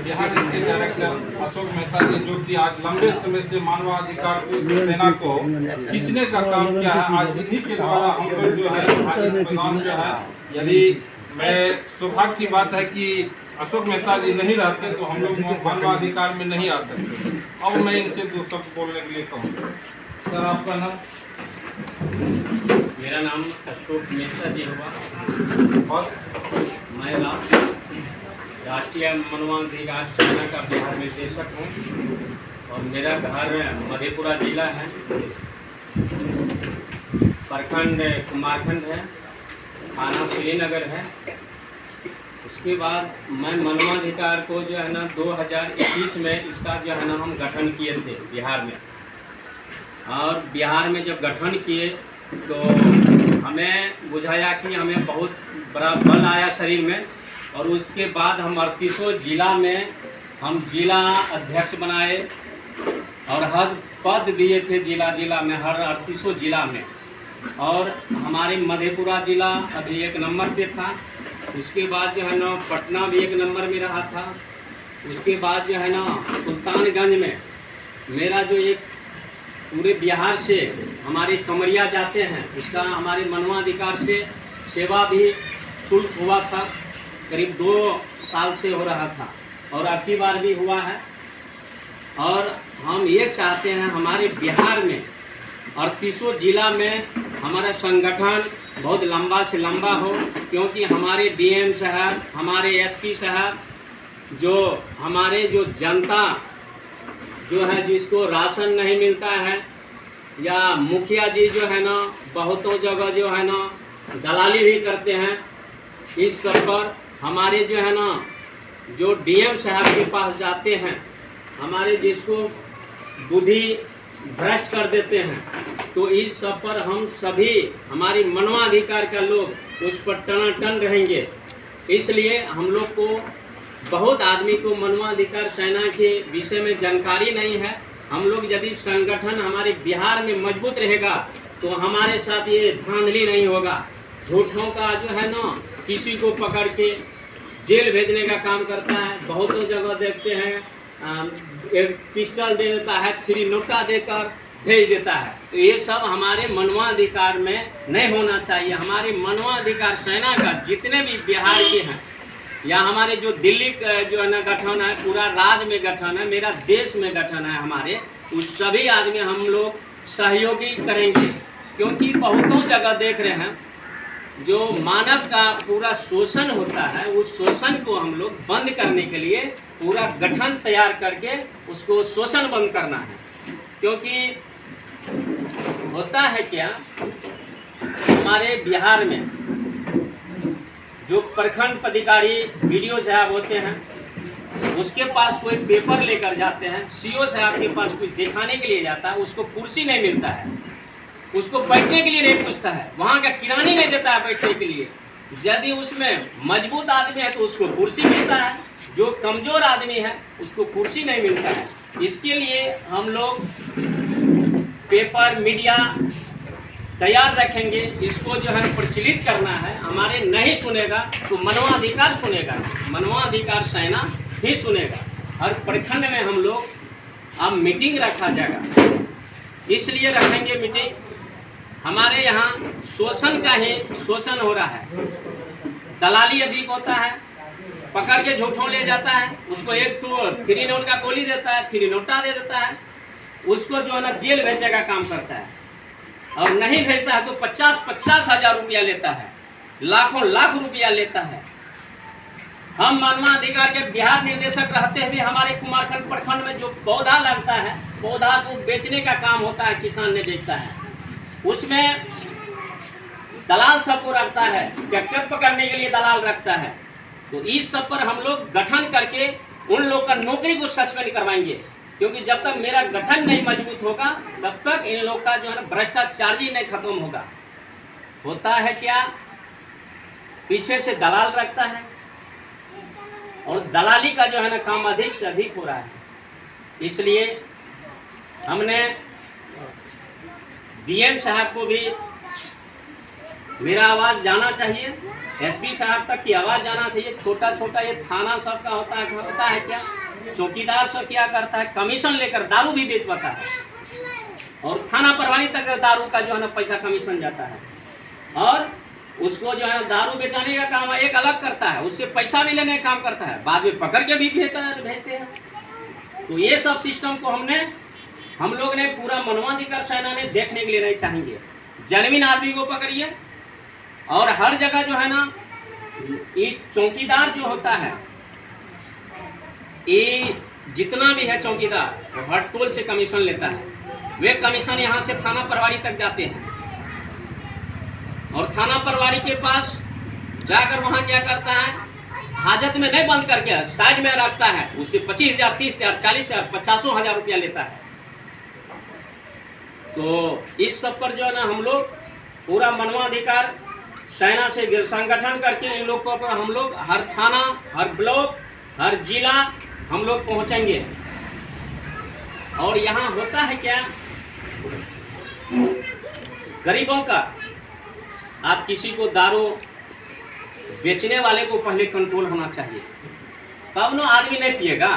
Bihar state director Ashok Mehta जी, जो कि आज लंबे समय से मानवाधिकार सेना को सींचने का काम किया है, आज इन्हीं के द्वारा हम लोग जो है आज इस पैगाम जो है, यदि मैं सौभाग्य की बात है कि अशोक मेहता जी नहीं रहते तो हम लोग मानवाधिकार में नहीं आ सकते। अब मैं इनसे दो शब्द बोलने के लिए कहूँगा। सर, आपका नाम? मेरा नाम अशोक मेहता जी हुआ और मैं राष्ट्रीय मानवाधिकार सेना का बिहार निर्देशक हूँ और मेरा घर मधेपुरा जिला है, प्रखंड कुमारखंड है, थाना श्रीनगर है। उसके बाद मैं मानवाधिकार को जो है ना 2021 में इसका जो है ना हम गठन किए थे बिहार में। और बिहार में जब गठन किए तो हमें बुझाया कि हमें बहुत बड़ा बल आया शरीर में, और उसके बाद हम 38 जिला में हम जिला अध्यक्ष बनाए और हर पद दिए थे जिला में, हर 38 जिला में। और हमारे मधेपुरा जिला अभी 1 नंबर पे था। उसके बाद जो है ना पटना भी 1 नंबर में रहा था। उसके बाद जो है ना सुल्तानगंज में मेरा जो एक पूरे बिहार से हमारे कमरिया जाते हैं, इसका हमारे मानवाधिकार से सेवा भी शुल्क हुआ था, करीब 2 साल से हो रहा था और अब की बार भी हुआ है। और हम ये चाहते हैं हमारे बिहार में 38 जिला में हमारा संगठन बहुत लंबा से लंबा हो, क्योंकि हमारे डीएम साहब, हमारे एसपी साहब, जो हमारे जो जनता जो है जिसको राशन नहीं मिलता है, या मुखिया जी जो है ना बहुतों जगह जो है ना दलाली भी करते हैं, इस सब पर हमारे जो है ना जो डीएम साहब के पास जाते हैं, हमारे जिसको बुद्धि भ्रष्ट कर देते हैं, तो इस सब पर हम सभी हमारी मानवाधिकार का लोग उस पर टनाटन रहेंगे। इसलिए हम लोग को बहुत आदमी को मानवाधिकार सेना के विषय में जानकारी नहीं है। हम लोग यदि संगठन हमारे बिहार में मजबूत रहेगा तो हमारे साथ ये धांधली नहीं होगा। झूठों का जो है ना किसी को पकड़ के जेल भेजने का काम करता है। बहुतों जगह देखते हैं एक पिस्टल दे देता है, फ्री नोटा देकर भेज देता है। तो ये सब हमारे मानवाधिकार में नहीं होना चाहिए। हमारे मानवाधिकार सेना का जितने भी बिहार के हैं या हमारे जो दिल्ली जो है ना गठन है, पूरा राज्य में गठन है, मेरा देश में गठन है, हमारे उस सभी आदमी हम लोग सहयोगी करेंगे। क्योंकि बहुतों जगह देख रहे हैं जो मानव का पूरा शोषण होता है, उस शोषण को हम लोग बंद करने के लिए पूरा गठन तैयार करके उसको शोषण बंद करना है। क्योंकि होता है क्या, हमारे बिहार में जो प्रखंड पदाधिकारी वीडियो साहब होते हैं, उसके पास कोई पेपर लेकर जाते हैं, सीओ साहब के पास कुछ दिखाने के लिए जाता है, उसको कुर्सी नहीं मिलता है, उसको बैठने के लिए नहीं पूछता है, वहाँ का किरानी नहीं देता है बैठने के लिए। यदि उसमें मजबूत आदमी है तो उसको कुर्सी मिलता है, जो कमज़ोर आदमी है उसको कुर्सी नहीं मिलता है। इसके लिए हम लोग पेपर मीडिया तैयार रखेंगे, इसको जो है प्रचलित करना है। हमारे नहीं सुनेगा तो मानवाधिकार सुनेगा, मानवाधिकार सेना ही सुनेगा। हर प्रखंड में हम लोग अब मीटिंग रखा जाएगा, इसलिए रखेंगे मीटिंग। हमारे यहाँ शोषण का ही शोषण हो रहा है, दलाली अधिक होता है, पकड़ के झूठों ले जाता है, उसको एक तो फ्री नोट का गोली देता है, फ्री नोटा दे देता है, उसको जो है ना जेल भेजने का काम करता है। और नहीं भेजता है तो 50-50 हज़ार रुपया लेता है, लाखों लाख रुपया लेता है। हम मानवाधिकार के बिहार निर्देशक रहते हुए हमारे कुमारखंड प्रखंड में जो पौधा लगता है, पौधा को बेचने का काम होता है, किसान ने बेचता है, उसमें दलाल सबको रखता है, ट्रैक्टर पकड़ने के लिए दलाल रखता है। तो इस सब पर हम लोग गठन करके उन लोग का नौकरी को सस्पेंड करवाएंगे। क्योंकि जब तक मेरा गठन नहीं मजबूत होगा तब तक इन लोग का जो है ना भ्रष्टाचार ही नहीं खत्म होगा। होता है क्या, पीछे से दलाल रखता है और दलाली का जो है ना काम अधिक से अधिक हो रहा है। इसलिए हमने डीएम साहब को भी मेरा आवाज़ जाना चाहिए, एसपी साहब तक की आवाज़ जाना चाहिए। छोटा छोटा ये थाना सबका होता है क्या? चौकीदार सब क्या करता है, कमीशन लेकर दारू भी बेचवाता है, और थाना प्रभारी तक दारू का जो है ना पैसा कमीशन जाता है, और उसको जो है दारू बेचाने का काम एक अलग करता है, उससे पैसा भी लेने का काम करता है, बाद में पकड़ के भी भेजते हैं। तो ये सब सिस्टम को हम लोग ने पूरा मानवाधिकार सेना ने देखने के लिए नहीं चाहेंगे। जेन्युइन आदमी को पकड़िए, और हर जगह जो है ना ये चौकीदार जो होता है, ये जितना भी है चौकीदार वो हर टोल से कमीशन लेता है। वे कमीशन यहाँ से थाना प्रभारी तक जाते हैं, और थाना प्रभारी के पास जाकर वहाँ क्या करता है, हाजत में नहीं बंद करके साइड में रखता है, उससे 25,000, 30,000, 40,000, 50,000 रुपया लेता है। तो इस सब पर जो है ना हम लोग पूरा मानवाधिकार सेना से संगठन करके इन लोग को हम लोग हर थाना, हर ब्लॉक, हर जिला हम लोग पहुंचेंगे। और यहाँ होता है क्या, गरीबों का, आप किसी को दारू बेचने वाले को पहले कंट्रोल होना चाहिए, तब ना आदमी नहीं पिएगा।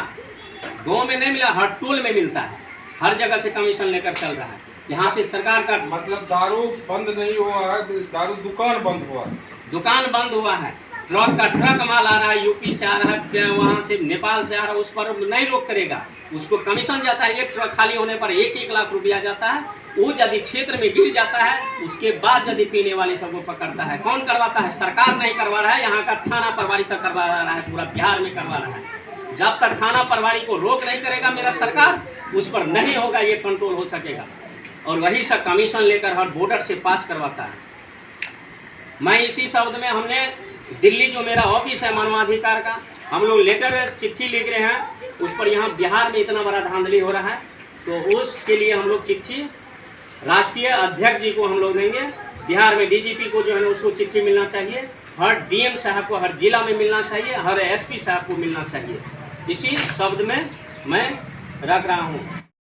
गांव में नहीं मिला, हर टोल में मिलता है, हर जगह से कमीशन लेकर चल रहा है। यहाँ से सरकार का मतलब दारू बंद नहीं हुआ है, दारू दुकान बंद हुआ है। दुकान बंद हुआ है, ट्रक का ट्रक माल आ रहा है, यूपी से आ रहा है, वहाँ से नेपाल से आ रहा है, उस पर नहीं रोक करेगा, उसको कमीशन जाता है। एक ट्रक खाली होने पर 1-1 लाख रुपया जाता है। वो यदि क्षेत्र में गिर जाता है, उसके बाद यदि पीने वाले सबको पकड़ता है। कौन करवाता है? सरकार नहीं करवा रहा है, यहाँ का थाना प्रभारी सब करवा रहा है, पूरा बिहार में करवा रहा है। जब तक थाना प्रभारी को रोक नहीं करेगा मेरा सरकार, उस पर नहीं होगा ये कंट्रोल हो सकेगा। और वही सब कमीशन लेकर हर बॉर्डर से पास करवाता है। मैं इसी शब्द में, हमने दिल्ली जो मेरा ऑफिस है मानवाधिकार का, हम लोग लेटर चिट्ठी लिख रहे हैं, उस पर यहाँ बिहार में इतना बड़ा धांधली हो रहा है, तो उसके लिए हम लोग चिट्ठी राष्ट्रीय अध्यक्ष जी को हम लोग देंगे। बिहार में डीजीपी को जो है ना उसको चिट्ठी मिलना चाहिए, हर डीएम साहब को हर जिला में मिलना चाहिए, हर एसपी साहब को मिलना चाहिए। इसी शब्द में मैं रख रहा हूँ।